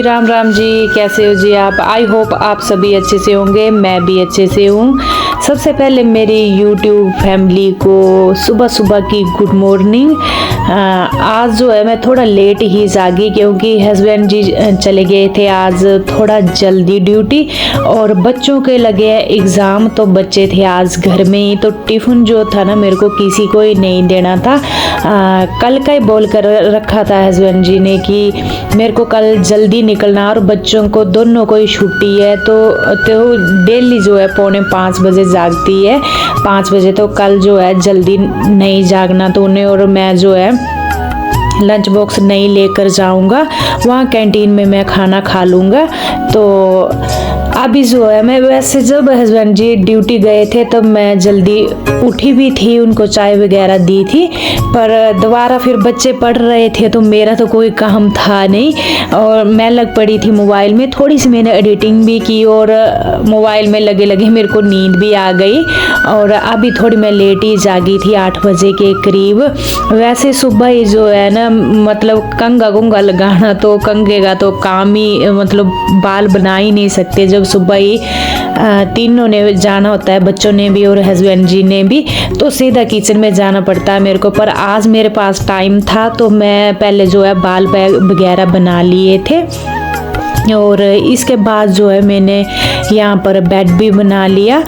राम राम जी, कैसे हो जी आप। आई होप आप सभी अच्छे से होंगे, मैं भी अच्छे से हूँ। सबसे पहले मेरी यूट्यूब फैमिली को सुबह सुबह की गुड मॉर्निंग। आज जो है मैं थोड़ा लेट ही जागी क्योंकि हस्बैंड जी चले गए थे आज थोड़ा जल्दी ड्यूटी, और बच्चों के लगे एग्ज़ाम, तो बच्चे थे आज घर में ही, तो टिफ़िन जो था ना मेरे को किसी को ही नहीं देना था। कल का ही बोल कर रखा था हस्बैंड जी ने कि मेरे को कल जल्दी निकलना, और बच्चों को दोनों को ही छुट्टी है, तो डेली जो है 4:45 बजे जागती है, 5 बजे, तो कल जो है जल्दी नहीं जागना तो उन्हें, और मैं जो है लंच बॉक्स नहीं लेकर जाऊंगा, वहाँ कैंटीन में मैं खाना खा लूँगा। तो अभी जो है मैं, वैसे जब हस्बैंड जी ड्यूटी गए थे तब मैं जल्दी उठी भी थी, उनको चाय वगैरह दी थी, पर दोबारा फिर बच्चे पढ़ रहे थे तो मेरा तो कोई काम था नहीं, और मैं लग पड़ी थी मोबाइल में। थोड़ी सी मैंने एडिटिंग भी की और मोबाइल में लगे लगे मेरे को नींद भी आ गई, और अभी थोड़ी मैं लेट ही जागी थी 8 बजे के करीब। वैसे सुबह ही जो है ना, मतलब कंगा गुंगा लगाना तो कंगेगा तो काम ही, मतलब बाल बना ही नहीं सकते जब सुबह ही तीनों ने जाना होता है, बच्चों ने भी और हस्बैंड जी ने भी, तो सीधा किचन में जाना पड़ता है मेरे को। पर आज मेरे पास टाइम था तो मैं पहले जो है बाल वगैरह बना लिए थे, और इसके बाद जो है मैंने यहाँ पर बेड भी बना लिया।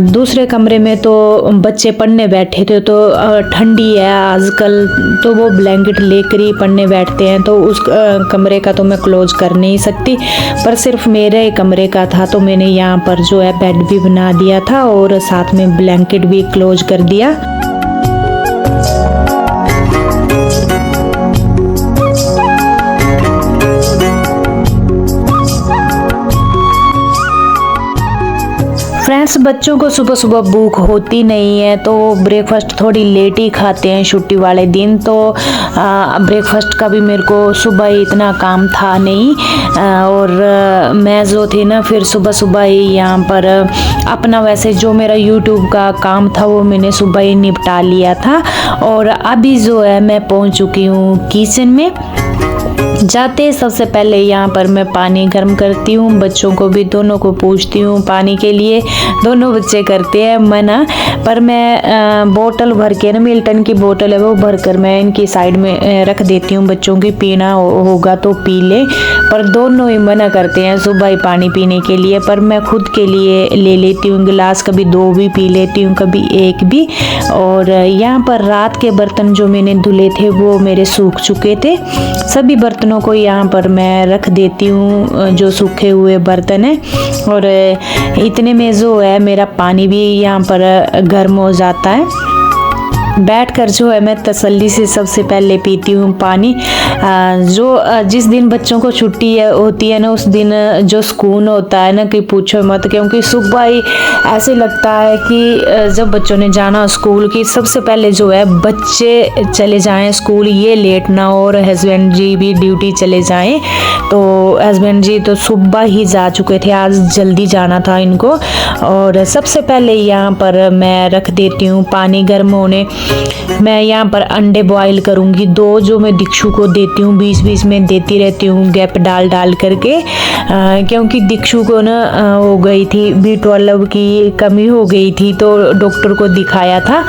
दूसरे कमरे में तो बच्चे पढ़ने बैठे थे, तो ठंडी है आजकल, तो वो ब्लैंकेट लेकर ही पढ़ने बैठते हैं, तो उस कमरे का तो मैं क्लोज कर नहीं सकती, पर सिर्फ मेरे कमरे का था तो मैंने यहाँ पर जो है बेड भी बना दिया था और साथ में ब्लैंकेट भी क्लोज कर दिया। फ्रेंड्स, बच्चों को सुबह सुबह भूख होती नहीं है तो ब्रेकफास्ट थोड़ी लेट ही खाते हैं छुट्टी वाले दिन, तो ब्रेकफास्ट का भी मेरे को सुबह ही इतना काम था नहीं, और मैं जो थी ना फिर सुबह सुबह ही यहाँ पर अपना, वैसे जो मेरा यूट्यूब का काम था वो मैंने सुबह ही निपटा लिया था, और अभी जो है मैं पहुँच चुकी हूँ किचन में। जाते सबसे पहले यहाँ पर मैं पानी गर्म करती हूँ, बच्चों को भी दोनों को पूछती हूँ पानी के लिए। दोनों बच्चे करते हैं मना, पर मैं बोतल भर के ना, मिल्टन की बोतल है वो भर कर मैं इनकी साइड में रख देती हूँ, बच्चों की पीना होगा तो पी ले, पर दोनों ही मना करते हैं सुबह ही पानी पीने के लिए। पर मैं खुद के लिए ले लेती हूँ गिलास, कभी 2 भी पी लेती हूँ, कभी 1 भी। और यहाँ पर रात के बर्तन जो मैंने धुले थे वो मेरे सूख चुके थे, सभी बर्तनों को यहाँ पर मैं रख देती हूँ जो सूखे हुए बर्तन हैं, और इतने में जो है मेरा पानी भी यहाँ पर गर्म हो जाता है। बैठकर जो है मैं तसल्ली से सबसे पहले पीती हूँ पानी। जिस दिन बच्चों को छुट्टी होती है ना, उस दिन जो सुकून होता है ना कि पूछो मत, क्योंकि सुबह ही ऐसे लगता है कि जब बच्चों ने जाना स्कूल की, सबसे पहले जो है बच्चे चले जाएं स्कूल, ये लेट ना हो, और हस्बैंड जी भी ड्यूटी चले जाएं। तो हस्बैंड जी तो सुबह ही जा चुके थे, आज जल्दी जाना था इनको, और सबसे पहले यहाँ पर मैं रख देती हूँ पानी गर्म होने। मैं यहाँ पर अंडे बॉईल करूँगी 2, जो मैं दिक्षु को देती हूँ, बीच बीच में देती रहती हूँ गैप डाल करके, क्योंकि दिक्षु को ना हो गई थी B12 की कमी हो गई थी, तो डॉक्टर को दिखाया था।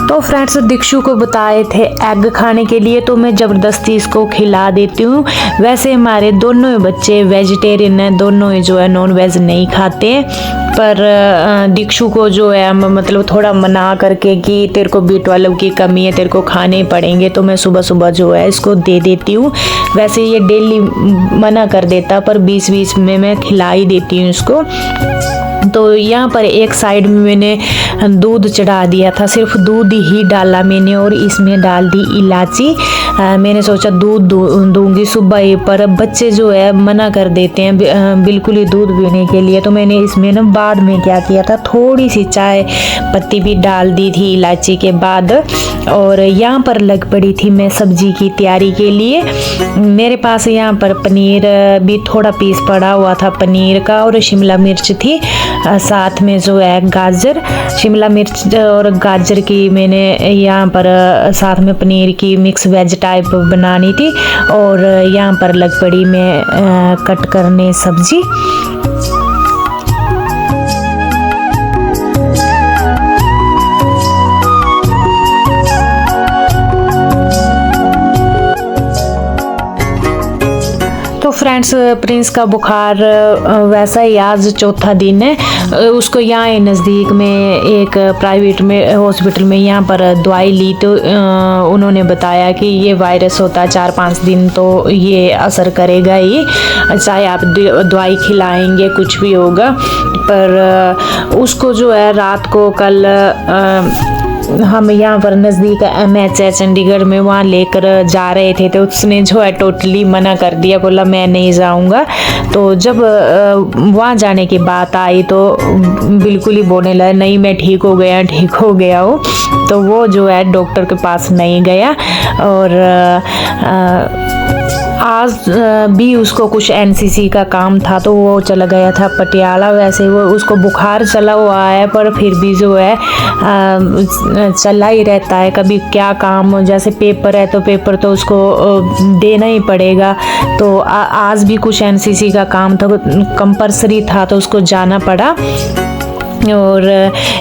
तो फ्रेंड्स, दिक्षु को बताए थे एग खाने के लिए, तो मैं ज़बरदस्ती इसको खिला देती हूँ। वैसे हमारे दोनों ही बच्चे वेजिटेरियन हैं, दोनों ही जो है नॉन वेज नहीं खाते हैं, पर दिक्षु को जो है मतलब थोड़ा मना करके कि तेरे को B12 की कमी है, तेरे को खाने पड़ेंगे, तो मैं सुबह सुबह जो है इसको दे देती हूँ। वैसे ये डेली मना कर देता, पर बीच बीच में मैं खिला ही देती हूँ इसको। तो यहाँ पर एक साइड में मैंने दूध चढ़ा दिया था, सिर्फ दूध ही डाला मैंने, और इसमें डाल दी इलायची। मैंने सोचा दूध दूंगी सुबह ही, पर बच्चे जो है मना कर देते हैं बिल्कुल ही दूध पीने के लिए, तो मैंने इसमें ना बाद में क्या किया था, थोड़ी सी चाय पत्ती भी डाल दी थी इलायची के बाद। और यहाँ पर लग पड़ी थी मैं सब्जी की तैयारी के लिए। मेरे पास यहाँ पर पनीर भी थोड़ा पीस पड़ा हुआ था पनीर का, और शिमला मिर्च थी, साथ में जो है गाजर, शिमला मिर्च और गाजर की मैंने यहाँ पर साथ में पनीर की मिक्स वेज टाइप बनानी थी। और यहाँ पर लग पड़ी मैं कट करने सब्जी। तो फ्रेंड्स, प्रिंस का बुखार वैसा ही आज चौथा दिन है। उसको यहाँ नज़दीक में एक प्राइवेट में हॉस्पिटल में यहाँ पर दवाई ली तो उन्होंने बताया कि ये वायरस होता है 4-5 दिन तो ये असर करेगा ही, चाहे आप दवाई खिलाएंगे कुछ भी होगा। पर उसको जो है रात को कल हम यहाँ पर नज़दीक MH है चंडीगढ़ में, वहाँ लेकर जा रहे थे तो उसने जो है टोटली मना कर दिया, बोला मैं नहीं जाऊँगा। तो जब वहाँ जाने की बात आई तो बिल्कुल ही बोलने लगा नहीं मैं ठीक हो गया हूँ। तो वो जो है डॉक्टर के पास नहीं गया। और आज भी उसको कुछ NCC का काम था तो वो चला गया था पटियाला। वैसे वो उसको बुखार चला हुआ है पर फिर भी जो है चला ही रहता है। कभी क्या काम, जैसे पेपर है तो पेपर तो उसको देना ही पड़ेगा। तो आज भी कुछ NCC का काम था, कंपलसरी था तो उसको जाना पड़ा। और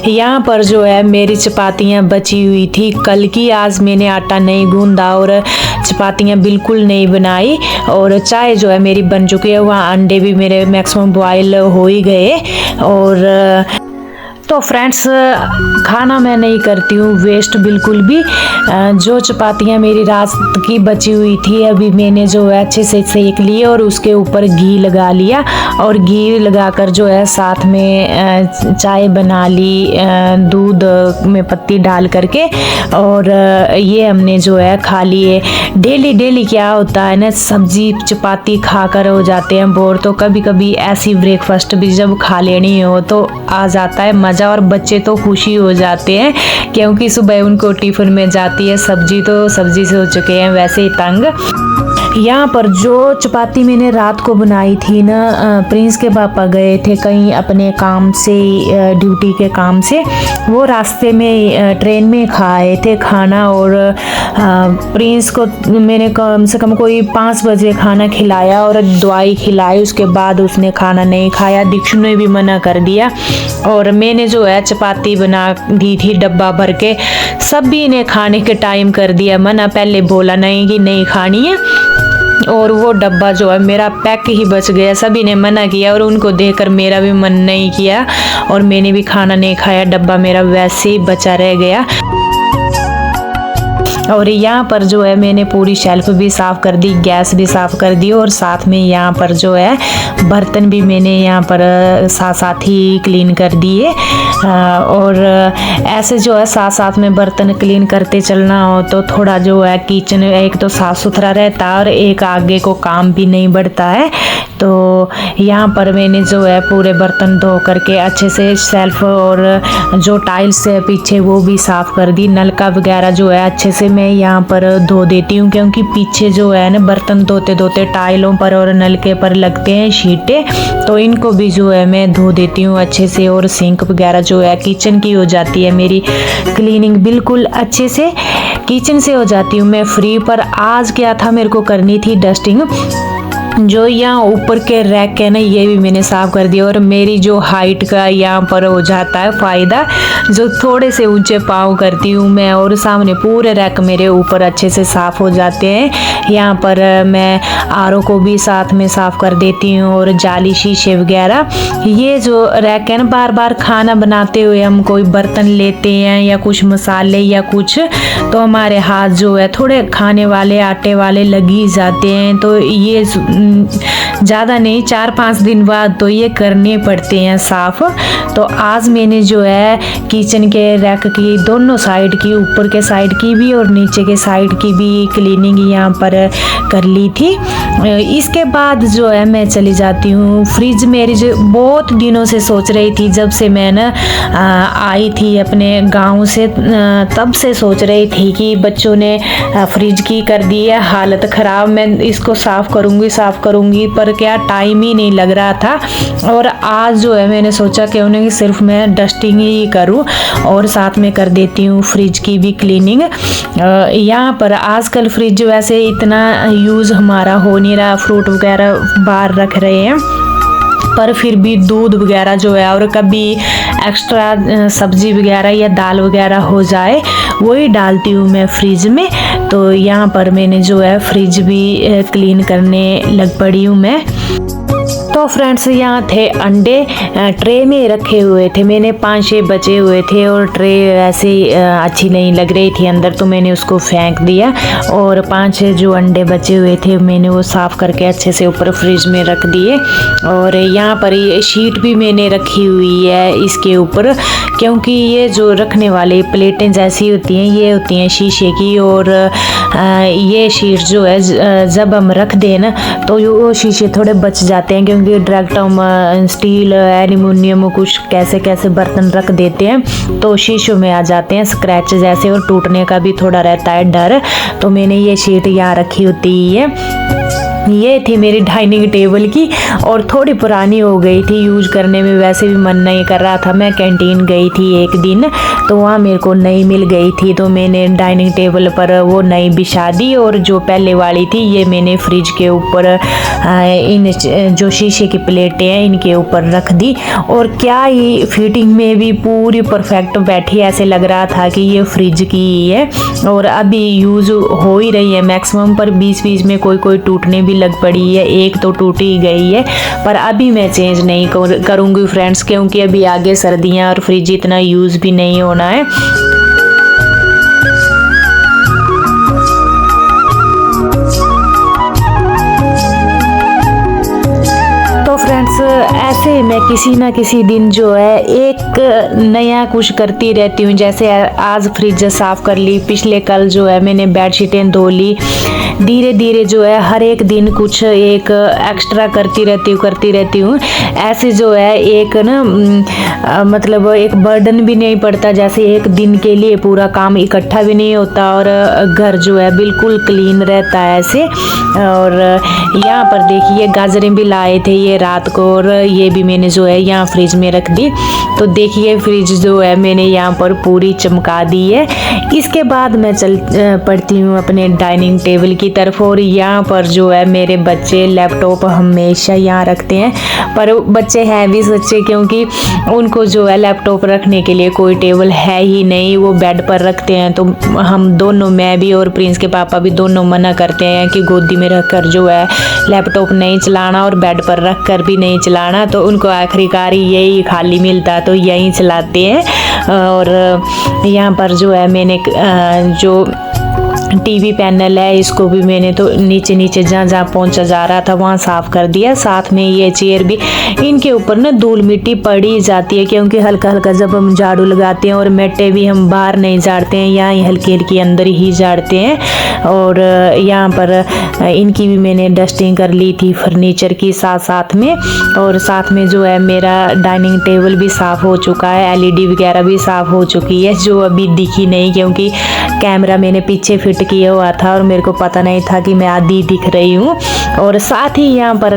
यहाँ पर जो है मेरी चपातियाँ बची हुई थी कल की, आज मैंने आटा नहीं गूंदा और चपातियाँ बिल्कुल नहीं बनाई। और चाय जो है मेरी बन चुकी है, वहाँ अंडे भी मेरे मैक्सिमम बॉयल हो ही गए। और तो फ्रेंड्स, खाना मैं नहीं करती हूँ वेस्ट बिल्कुल भी। जो चपातियाँ मेरी रात की बची हुई थी अभी मैंने जो है अच्छे से सेक लिए और उसके ऊपर घी लगा लिया। और घी लगाकर जो है साथ में चाय बना ली दूध में पत्ती डाल करके। और ये हमने जो है खा लिए। डेली क्या होता है ना, सब्जी चपाती खाकर हो जाते हैं बोर, तो कभी कभी ऐसी ब्रेकफास्ट भी जब खा लेनी हो तो आ जाता है मज़ा। और बच्चे तो खुशी हो जाते हैं क्योंकि सुबह उनको टिफिन में जाती है सब्जी, तो सब्जी से हो चुके हैं वैसे ही तंग। यहाँ पर जो चपाती मैंने रात को बनाई थी ना, प्रिंस के पापा गए थे कहीं अपने काम से, ड्यूटी के काम से, वो रास्ते में ट्रेन में खाए थे खाना। और प्रिंस को मैंने कम से कम कोई 5 बजे खाना खिलाया और दवाई खिलाई, उसके बाद उसने खाना नहीं खाया। दीक्षु ने भी मना कर दिया। और मैंने जो है चपाती बना दी थी डब्बा भर के, सभी ने खाने के टाइम कर दिया मना, पहले बोला नहीं कि नहीं खानी है। और वो डब्बा जो है मेरा पैक ही बच गया, सभी ने मना किया और उनको देखकर मेरा भी मन नहीं किया और मैंने भी खाना नहीं खाया, डब्बा मेरा वैसे ही बचा रह गया। और यहाँ पर जो है मैंने पूरी शेल्फ भी साफ़ कर दी, गैस भी साफ़ कर दी और साथ में यहाँ पर जो है बर्तन भी मैंने यहाँ पर साथ ही क्लीन कर दिए। और ऐसे जो है साथ में बर्तन क्लीन करते चलना हो तो थोड़ा जो है किचन एक तो साफ़ सुथरा रहता है और एक आगे को काम भी नहीं बढ़ता है। तो यहाँ पर मैंने जो है पूरे बर्तन धो करके अच्छे से शेल्फ और जो टाइल्स है पीछे वो भी साफ़ कर दी। नलका वगैरह जो है अच्छे से मैं यहाँ पर धो देती हूँ क्योंकि पीछे जो है ना बर्तन धोते धोते टाइलों पर और नलके पर लगते हैं शीटे, तो इनको भी जो है मैं धो देती हूँ अच्छे से। और सिंक वगैरह जो है किचन की हो जाती है मेरी क्लीनिंग बिल्कुल अच्छे से, किचन से हो जाती हूँ मैं फ्री। पर आज क्या था, मेरे को करनी थी डस्टिंग। जो यहाँ ऊपर के रैक है ना ये भी मैंने साफ़ कर दिया। और मेरी जो हाइट का यहाँ पर हो जाता है फ़ायदा, जो थोड़े से ऊंचे पाँव करती हूँ मैं और सामने पूरे रैक मेरे ऊपर अच्छे से साफ़ हो जाते हैं। यहाँ पर मैं आरओ को भी साथ में साफ़ कर देती हूँ और जाली शीशे वगैरह। ये जो रैक है ना, बार बार खाना बनाते हुए हम कोई बर्तन लेते हैं या कुछ मसाले या कुछ, तो हमारे हाथ जो है थोड़े खाने वाले आटे वाले लग ही जाते हैं। तो ये ज़्यादा नहीं 4-5 दिन बाद तो ये करने पड़ते हैं साफ़। तो आज मैंने जो है किचन के रैक की दोनों साइड की, ऊपर के साइड की भी और नीचे के साइड की भी क्लीनिंग यहाँ पर कर ली थी। इसके बाद जो है मैं चली जाती हूँ फ्रिज। मेरी जो बहुत दिनों से सोच रही थी, जब से मैं ना आई थी अपने गांव से तब से सोच रही थी कि बच्चों ने फ्रिज की कर दी है हालत ख़राब, मैं इसको साफ़ साफ़ करूँगी, पर क्या टाइम ही नहीं लग रहा था। और आज जो है मैंने सोचा क्यों नहीं सिर्फ मैं डस्टिंग ही करूँ और साथ में कर देती हूँ फ्रिज की भी क्लीनिंग। यहाँ पर आजकल फ्रिज वैसे इतना यूज़ हमारा हो नहीं रहा, फ्रूट वगैरह बाहर रख रहे हैं, पर फिर भी दूध वगैरह जो है और कभी एक्स्ट्रा सब्जी वगैरह या दाल वगैरह हो जाए वही डालती हूँ मैं फ्रिज में। तो यहाँ पर मैंने जो है फ्रिज भी क्लीन करने लग पड़ी हूँ मैं। तो फ्रेंड्स यहाँ थे अंडे ट्रे में रखे हुए थे, मैंने 5-6 बचे हुए थे और ट्रे ऐसे अच्छी नहीं लग रही थी अंदर, तो मैंने उसको फेंक दिया। और 5-6 जो अंडे बचे हुए थे मैंने वो साफ़ करके अच्छे से ऊपर फ्रिज में रख दिए। और यहाँ पर ये शीट भी मैंने रखी हुई है इसके ऊपर, क्योंकि ये जो रखने वाली प्लेटें जैसी होती हैं ये होती हैं शीशे की, और ये शीट जो है जब हम रख दें ना तो वो शीशे थोड़े बच जाते हैं, क्योंकि डायरेक्ट हम स्टील एल्युमिनियम कुछ कैसे कैसे बर्तन रख देते हैं तो शीशों में आ जाते हैं स्क्रैच जैसे, और टूटने का भी थोड़ा रहता है डर। तो मैंने ये शीट यहाँ रखी होती है। ये थी मेरी डाइनिंग टेबल की और थोड़ी पुरानी हो गई थी, यूज करने में वैसे भी मन नहीं कर रहा था। मैं कैंटीन गई थी एक दिन तो वहाँ मेरे को नई मिल गई थी, तो मैंने डाइनिंग टेबल पर वो नई बिछा दी, और जो पहले वाली थी ये मैंने फ्रिज के ऊपर इन जो शीशे की प्लेटें हैं इनके ऊपर रख दी। और क्या ही फिटिंग में भी पूरी परफेक्ट बैठी, ऐसे लग रहा था कि ये फ्रिज की ही है। और अभी यूज़ हो ही रही है मैक्सिमम, पर बीच बीच में कोई टूटने लग पड़ी है, एक तो टूटी गई है, पर अभी मैं चेंज नहीं करूंगी फ्रेंड्स, क्योंकि अभी आगे सर्दियां और फ्रिज इतना यूज भी नहीं होना है। ऐसे मैं किसी ना किसी दिन जो है एक नया कुछ करती रहती हूँ। जैसे आज फ्रिज साफ कर ली, पिछले कल जो है मैंने बेडशीटें धो ली। धीरे धीरे जो है हर एक दिन कुछ एक एक्स्ट्रा करती रहती हूँ। ऐसे जो है एक ना मतलब एक बर्डन भी नहीं पड़ता, जैसे एक दिन के लिए पूरा काम इकट्ठा भी नहीं होता और घर जो है बिल्कुल क्लीन रहता है ऐसे। और यहाँ पर देखिए गाजरें भी लाए थे ये रात को, और ये भी मैंने जो है यहाँ फ्रिज में रख दी। तो देखिए फ्रिज जो है मैंने यहाँ पर पूरी चमका दी है। इसके बाद मैं चल पड़ती हूँ अपने डाइनिंग टेबल की तरफ, और यहाँ पर जो है मेरे बच्चे लैपटॉप हमेशा यहाँ रखते हैं, पर बच्चे हैं भी सच्चे, क्योंकि उनको जो है लैपटॉप रखने के लिए कोई टेबल है ही नहीं, वो बेड पर रखते हैं। तो हम दोनों, मैं भी और प्रिंस के पापा भी दोनों मना करते हैं कि गोदी में रखकर जो है लैपटॉप नहीं चलाना और बेड पर रख कर भी नहीं चलाना। तो उनको आखिरकार यही खाली मिलता तो यही चलाते हैं। और यहाँ पर जो है मैंने जो टीवी पैनल है इसको भी मैंने तो नीचे नीचे जहाँ पहुँचा जा रहा था वहाँ साफ कर दिया। साथ में ये चेयर भी, इनके ऊपर ना धूल मिट्टी पड़ी जाती है, क्योंकि हल्का हल्का जब हम झाड़ू लगाते हैं, और मेटे भी हम बाहर नहीं झाड़ते हैं, यहाँ हल्की हल्की अंदर ही झाड़ते हैं। और यहाँ पर इनकी भी मैंने डस्टिंग कर ली थी फर्नीचर की साथ में। और साथ में जो है मेरा डाइनिंग टेबल भी साफ़ हो चुका है, LED वगैरह भी साफ़ हो चुकी है, जो अभी दिखी नहीं क्योंकि कैमरा मैंने पीछे फिट किया हुआ था और मेरे को पता नहीं था कि मैं आधी दिख रही हूँ। और साथ ही यहाँ पर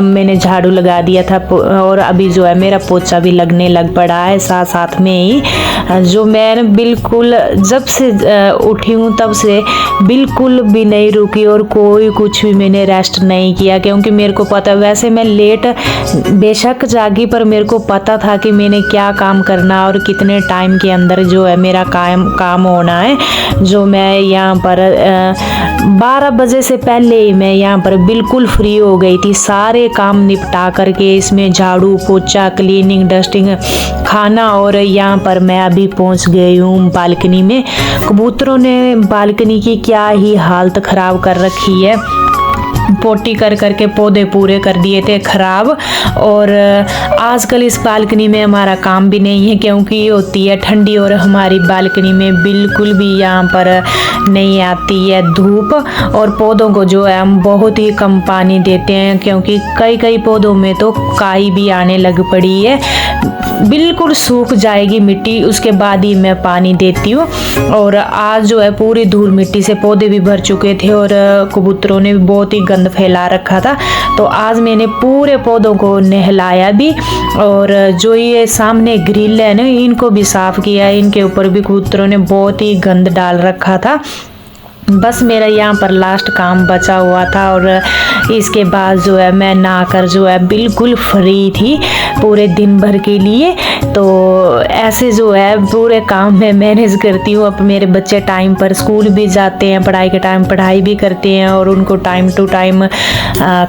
मैंने झाड़ू लगा दिया था, और अभी जो है मेरा पोछा भी लगने लग पड़ा है साथ में ही। जो मैं बिल्कुल जब से उठी हूँ तब से बिल्कुल भी नहीं रुकी और कोई कुछ भी मैंने रेस्ट नहीं किया, क्योंकि मेरे को पता, वैसे मैं लेट बेशक जागी, पर मेरे को पता था कि मैंने क्या काम करना और कितने टाइम के अंदर जो है मेरा काम होना है। जो मैं यहाँ पर 12 बजे से पहले ही मैं यहाँ पर बिल्कुल फ्री हो गई थी, सारे काम निपटा करके, इसमें झाड़ू पोछा क्लीनिंग डस्टिंग खाना। और यहाँ पर मैं अभी पहुँच गई हूँ बालकनी में। कबूतरों ने बालकनी की क्या ही हालत ख़राब कर रखी है, पोटी कर करके पौधे पूरे कर दिए थे खराब। और आजकल इस बालकनी में हमारा काम भी नहीं है, क्योंकि होती है ठंडी, और हमारी बालकनी में बिल्कुल भी यहाँ पर नहीं आती है धूप। और पौधों को जो है हम बहुत ही कम पानी देते हैं, क्योंकि कई पौधों में तो काई भी आने लग पड़ी है। बिल्कुल सूख जाएगी मिट्टी, उसके बाद ही मैं पानी देती हूँ। और आज जो है पूरी धूल मिट्टी से पौधे भी भर चुके थे और कबूतरों ने भी बहुत ही गंद फैला रखा था। तो आज मैंने पूरे पौधों को नहलाया भी, और जो ये सामने ग्रिल है ना, इनको भी साफ किया। इनके ऊपर भी कबूतरों ने बहुत ही गंद डाल रखा था। बस मेरा यहाँ पर लास्ट काम बचा हुआ था, और इसके बाद जो है मैं नहाकर जो है बिल्कुल फ्री थी पूरे दिन भर के लिए। तो ऐसे जो है पूरे काम मैं मैनेज करती हूँ। अब मेरे बच्चे टाइम पर स्कूल भी जाते हैं, पढ़ाई के टाइम पढ़ाई भी करते हैं, और उनको टाइम टू टाइम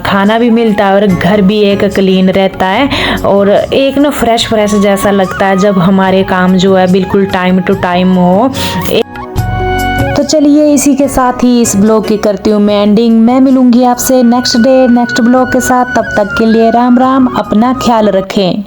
खाना भी मिलता है, और घर भी एक क्लीन रहता है, और एक ना फ्रेश जैसा लगता है जब हमारे काम जो है बिल्कुल टाइम टू टाइम हो। तो चलिए इसी के साथ ही इस ब्लॉग की करती हूँ मैं एंडिंग। मैं मिलूंगी आपसे नेक्स्ट डे नेक्स्ट ब्लॉग के साथ। तब तक के लिए राम राम, अपना ख्याल रखें।